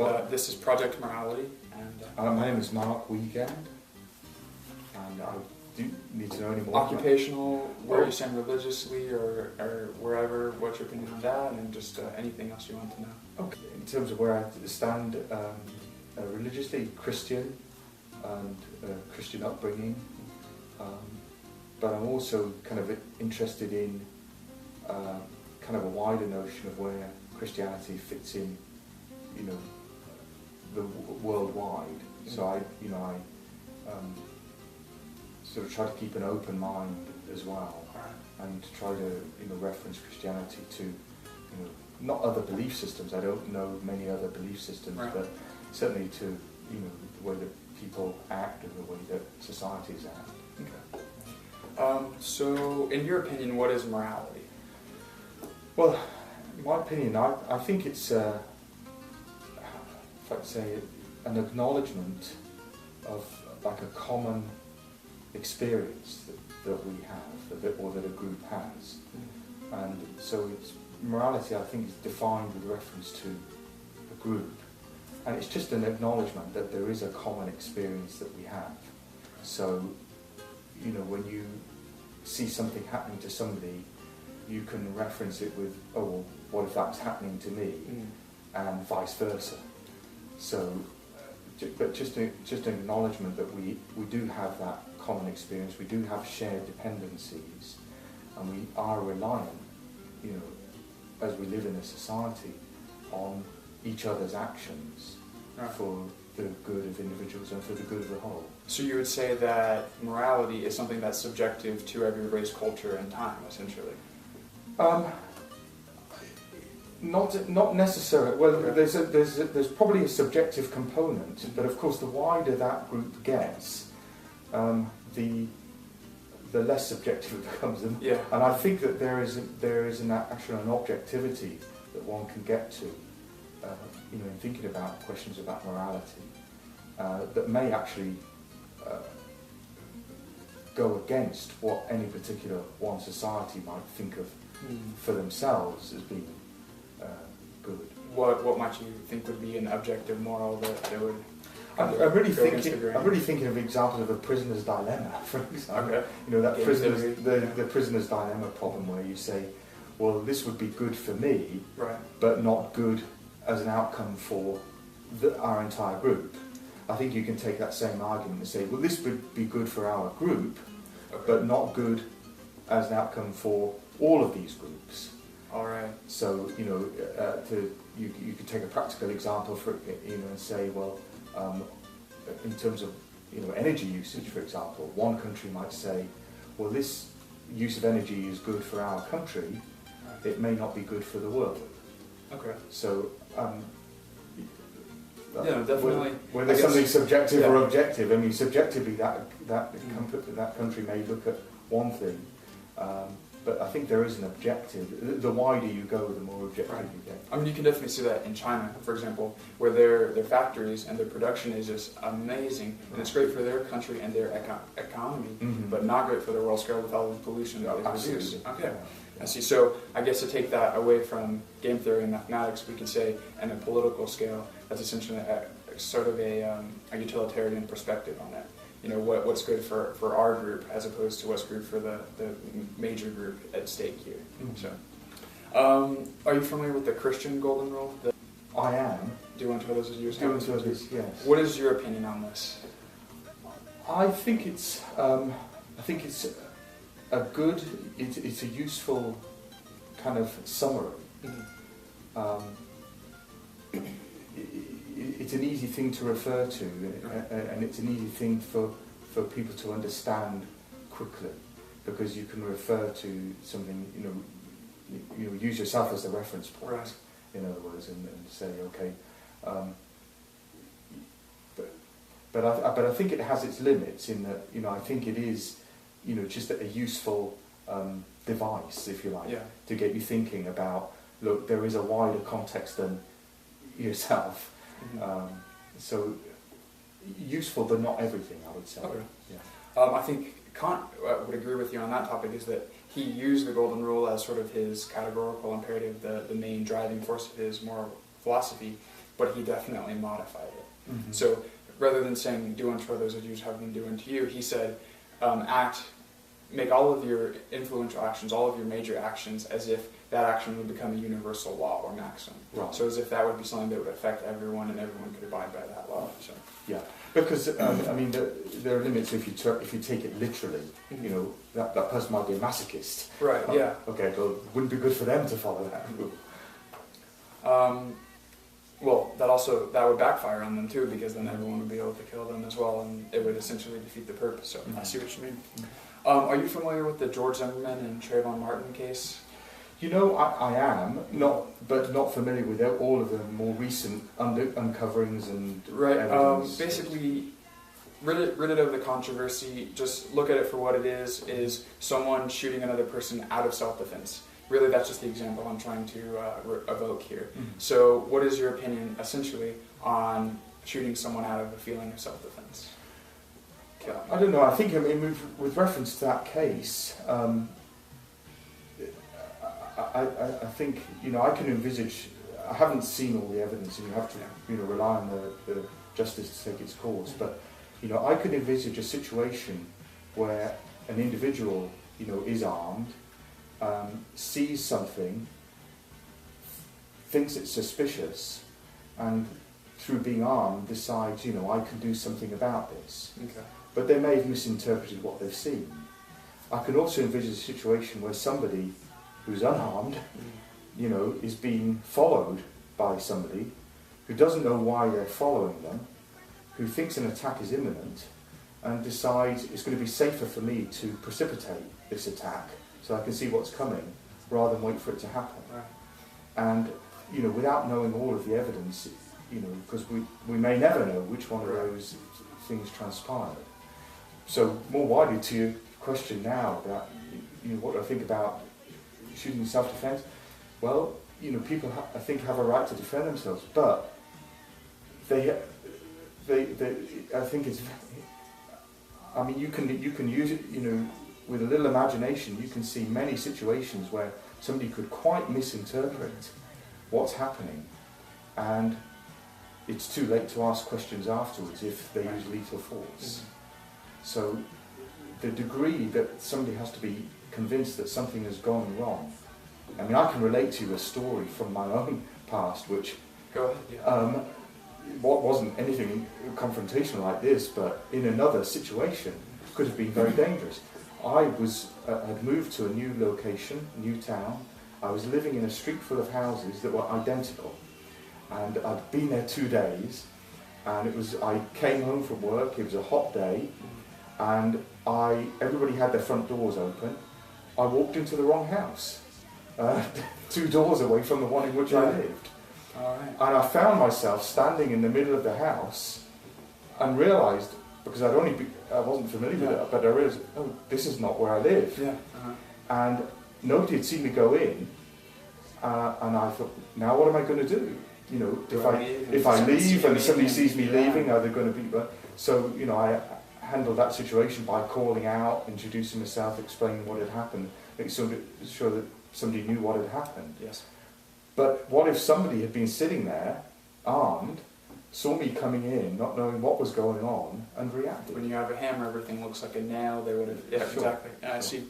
This is Project Morality, and my name is Mark Wiegand, and I do need to know any more. Occupational, where are you saying religiously or wherever, what's your opinion on that, and just anything else you want to know? Okay, in terms of where I stand, religiously Christian and Christian upbringing, but I'm also kind of interested in kind of a wider notion of where Christianity fits in, the worldwide. So I sort of try to keep an open mind as well, and try to reference Christianity to not other belief systems. I don't know many other belief systems, but certainly to the way that people act and the way that societies act. Okay. So, in your opinion, what is morality? Well, in my opinion, I think it's, if I'd say, an acknowledgement of like a common experience that we have, or that a group has. And so morality, I think, is defined with reference to a group. And it's just an acknowledgement that there is a common experience that we have. So, when you see something happening to somebody, you can reference it with, oh, well, what if that's happening to me? And vice versa. So, but just an acknowledgement that we do have that common experience, we do have shared dependencies, and we are reliant, as we live in a society, on each other's actions for the good of individuals and for the good of the whole. So you would say that morality is something that's subjective to every race, culture, and time, essentially? Not necessarily. Well, there's probably a subjective component, but of course, the wider that group gets, the less subjective it becomes. And I think that there is actually an objectivity that one can get to, in thinking about questions about morality, that may actually go against what any particular one society might think of for themselves as being good. What might you think would be an objective moral that they would? I'm really thinking of examples of a prisoner's dilemma, for example. Okay. The prisoner's dilemma problem, where you say, well, this would be good for me, but not good as an outcome for our entire group. I think you can take that same argument and say, well, this would be good for our group, but not good as an outcome for all of these groups. All right. So, you could take a practical example for and say, well, in terms of energy usage, for example, one country might say, well, this use of energy is good for our country, it may not be good for the world. Okay. So, definitely. Whether something subjective or objective, I mean, subjectively that country may look at one thing, but I think there is an objective. The wider you go, the more objective you get. I mean, you can definitely see that in China, for example, where their factories and their production is just amazing, and it's great for their country and their economy, but not great for the world scale with all the pollution that they produce. Okay. I see. So I guess to take that away from game theory and mathematics, we could say, and a political scale, that's essentially sort of a utilitarian perspective on it. What's good for our group as opposed to what's good for the major group at stake here. So, are you familiar with the Christian golden rule? I am. Do unto others as you would do unto others, yes. What is your opinion on this? I think it's it's a useful kind of summary. It's an easy thing to refer to, and it's an easy thing for people to understand quickly, because you can refer to something, use yourself as the reference point, in other words, and say, okay. But I think it has its limits in that, I think it is, just a useful device, if you like, to get you thinking about, look, there is a wider context than yourself. So useful, but not everything, I would say. Okay. Yeah. I think Kant would agree with you on that topic, is that he used the golden rule as sort of his categorical imperative, the main driving force of his moral philosophy, but he definitely modified it. Mhm. So rather than saying, do unto others as you have them do unto you, he said, make all of your influential actions, all of your major actions, as if that action would become a universal law or maxim. Right. So as if that would be something that would affect everyone and everyone could abide by that law. So. Yeah, because I mean, there are limits if you take it literally. You know, that person might be a masochist. Right. Yeah. Okay, well, it wouldn't be good for them to follow that. Well, that would backfire on them too, because then everyone would be able to kill them as well, and it would essentially defeat the purpose. So I see what you mean. Are you familiar with the George Zimmerman and Trayvon Martin case? You know, I am but not familiar with all of the more recent uncoverings and evidence. Basically, rid it of the controversy. Just look at it for what it is someone shooting another person out of self-defense. Really, that's just the example I'm trying to evoke here. Mm-hmm. So, what is your opinion, essentially, on shooting someone out of a feeling of self-defense? I don't know. I think, with reference to that case, I think, I can envisage. I haven't seen all the evidence, and you have to, rely on the justice to take its course. But, I could envisage a situation where an individual, is armed. Sees something, thinks it's suspicious, and through being armed decides, I can do something about this. Okay. But they may have misinterpreted what they've seen. I can also envisage a situation where somebody who's unarmed, is being followed by somebody who doesn't know why they're following them, who thinks an attack is imminent, and decides it's going to be safer for me to precipitate this attack so I can see what's coming, rather than wait for it to happen. Right. And, without knowing all of the evidence, because we may never know which one of those things transpired. So, more widely to your question now about, what do I think about shooting in self-defense? Well, people I think have a right to defend themselves, but they I think it's, I mean, you can use it, with a little imagination, you can see many situations where somebody could quite misinterpret what's happening, and it's too late to ask questions afterwards if they use lethal force. So the degree that somebody has to be convinced that something has gone wrong. I mean, I can relate to you a story from my own past, which Go ahead, yeah. What wasn't anything confrontational like this, but in another situation could have been very dangerous. I had moved to a new location, new town. I was living in a street full of houses that were identical, and I'd been there 2 days. And I came home from work. It was a hot day, and everybody had their front doors open. I walked into the wrong house, 2 doors away from the one in which I lived. All right. And I found myself standing in the middle of the house, and realised, because I wasn't familiar with it, but I realised, oh, this is not where I live. Yeah. And nobody had seen me go in, and I thought, now what am I going to do? If I leave and somebody sees me leaving, are they going to be? So I handled that situation by calling out, introducing myself, explaining what had happened, making sure that somebody knew what had happened. Yes. But what if somebody had been sitting there, armed, saw me coming in, not knowing what was going on, and reacted? When you have a hammer, everything looks like a nail. They would have. Yeah, Sure. exactly. I Sure. see.